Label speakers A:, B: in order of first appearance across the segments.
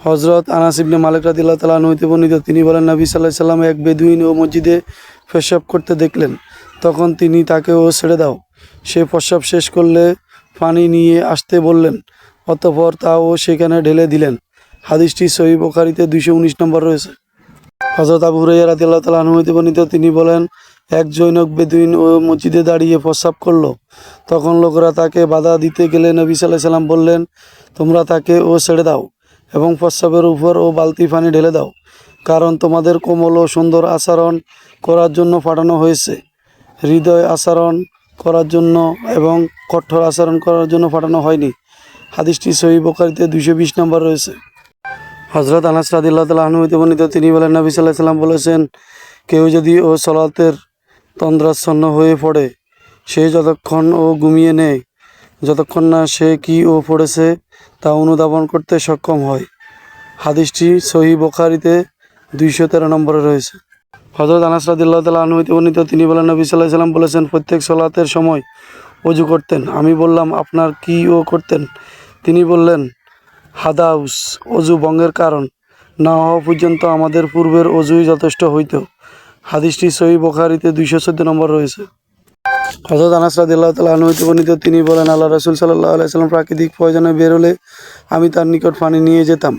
A: হযরত আনাস ইবনে মালিক রাদিয়াল্লাহু তাআলা আনহু হতে বর্ণিত, তিনি বলেন, নবী সাল্লাল্লাহু আলাইহি সাল্লাম এক বেদুইন ও মসজিদে পেশাব করতে দেখলেন। তখন তিনি তাকে ছেড়ে দাও, সে প্রস্রাব শেষ করলে পানি নিয়ে আসতে বললেন, অতঃপর তাও সেখানে ঢেলে দিলেন। হাদিসটি সহিহ বুখারীতে 219 নম্বর রয়েছে। হযরত আবু হুরায়রা রাদিয়াল্লাহু তাআলা আনহু হতে বর্ণিত, তিনি বলেন, এক জৈনক বেদুইন ও মসজিদে দাঁড়িয়ে প্রস্রাব করল। তখন লোকেরা তাকে বাধা দিতে গেলে নবী সাল্লাল্লাহু আলাইহি সাল্লাম বললেন, তোমরা তাকে ছেড়ে দাও এবং প্রস্রাবের উপর বালতি পানি ঢেলে দাও, কারণ তোমাদের কোমল ও সুন্দর আচরণ করার জন্য পাঠানো হয়েছে, হৃদয় আচরণ করার জন্য এবং কঠোর আচরণ করার জন্য পাঠানো হয়নি। হাদিসটি সহিহ বুখারীতে 220 নম্বর রয়েছে। হযরত আনাস রাদিয়াল্লাহু তাআলা আনহু হতে বর্ণিত, তিনি বলেন, নবী সাল্লাল্লাহু আলাইহি সাল্লাম বলেছেন, কেউ যদি সালাতের তন্দ্রাচ্ছন্ন হয়ে পড়ে, সে যতক্ষণ ঘুমিয়ে নেয়, যতক্ষণ না সে কি পড়েছে তা অনুধাবন করতে সক্ষম হয়। হাদিসটি সহিহ বুখারীতে 213 নম্বরে রয়েছে। হযরত আনাস রাদিয়াল্লাহু তাআলা আনহু হতে বর্ণিত, তিনি বলেন, নবী সাল্লাল্লাহু আলাইহি সাল্লাম বলেছেন, প্রত্যেক সালাতের সময় ওযু করতেন। আমি বললাম, আপনার কি করতেন? তিনি বললেন, হাদাউস, ওযু ভঙ্গের কারণ না হওয়া পর্যন্ত আমাদের পূর্বের ওযুই যথেষ্ট হইত। হাদিসটি সহিহ বুখারীতে 214 নম্বর রয়েছে। হযরত আনাস রাদিয়াল্লাহু তাআলা আনহু হতে বর্ণিত, তিনি বলেন, আল্লাহ রাসূল সাল্লাল্লাহু আলাইহি সাল্লাম প্রাকৃতিক প্রয়োজনে বের হলে আমি তার নিকট পানি নিয়ে যেতাম।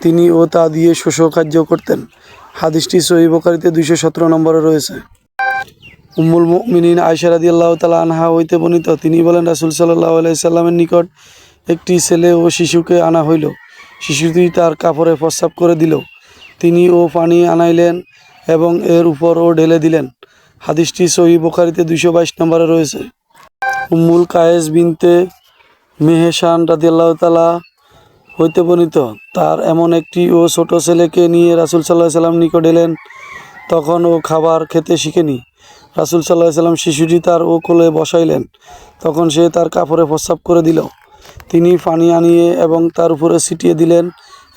A: তিনি তা দিয়ে শোষক কার্য করতেন। হাদিসটি সহিহ বুখারীতে 217 নম্বরে রয়েছে। উম্মুল মুমিনিন আয়েশা রাদিয়াল্লাহু তাআলা আনহা হইতে বর্ণিত, তিনি বলেন, রাসূল সাল্লাল্লাহু আলাইহি সাল্লামের নিকট একটি ছেলে ও শিশুকে আনা হইল। শিশুটি তার কাপড়ে প্রস্রাব করে দিল। তিনি পানি আনাইলেন এবং এর উপর ঢেলে দিলেন। হাদিসটি সহিহ বুখারীতে 222 নম্বরে রয়েছে। উম্মুল কায়েস বিনতে মেহসান রাদিয়াল্লাহু তাআলা হইতে বর্ণিত, তার এমন একটি ছোট ছেলেকে নিয়ে রাসূল সাল্লাল্লাহু আলাইহি সাল্লাম নিকট এলেন। তখন খাবার খেতে শিখেনি। রাসূল সাল্লাল্লাহু আলাইহি সাল্লাম শিশুটি তার কোলে বসাইলেন। তখন সে তার কাপড়ে প্রস্রাব করে দিল। তিনি পানি আনিয়ে এবং তার উপরে ছিটিয়ে দিলেন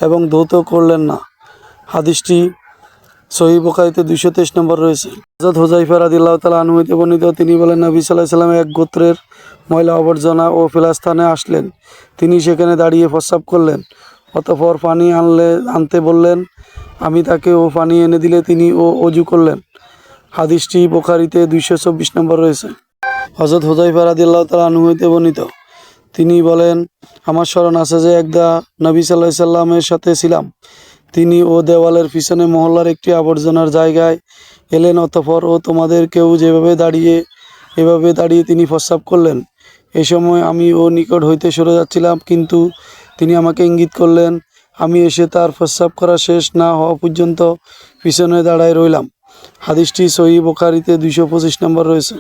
A: এবং ধৌত করলেন না। হাদিসটি সহিহ বুখারীতে 223 নম্বর রয়েছে। হযরত হুযায়ফা রাদিয়াল্লাহু তাআলা আনহু হতে বর্ণিত, তিনি বলেন, নবী সাল্লাল্লাহু আলাইহি সাল্লাম এক গোত্রের ময়লা আবর্জনা ও ফেলাস্থানে আসলেন। তিনি সেখানে দাঁড়িয়ে প্রস্রাব করলেন। অতঃপর পানি আনতে বললেন। আমি তাকে পানি এনে দিলে তিনি ওযু করলেন। হাদিসটি বুখারীতে 224 নম্বর রয়েছে। হযরত হুযায়ফা রাদিয়াল্লাহু তাআলা আনহু হতে বর্ণিত, তিনি বলেন, আমার স্মরণ আছে যে একদা নবী সাল্লাল্লাহু আলাইহি সাল্লামের সাথে ছিলাম। তিনি দেওয়ালের পিছনে মহল্লার একটি আবর্জনার জায়গায় এলেন। অতঃপর তোমাদের কেউ এভাবে দাঁড়িয়ে তিনি প্রস্রাব করলেন। এই সময় আমি নিকট হইতে সরে যাচ্ছিলাম, কিন্তু তিনি আমাকে ইঙ্গিত করলেন। আমি এসে তার প্রস্রাব করা শেষ না হওয়া পর্যন্ত পিছনে দাঁড়ায় রইলাম। হাদিসটি সহিহ বুখারীতে 225 নম্বর রয়েছে।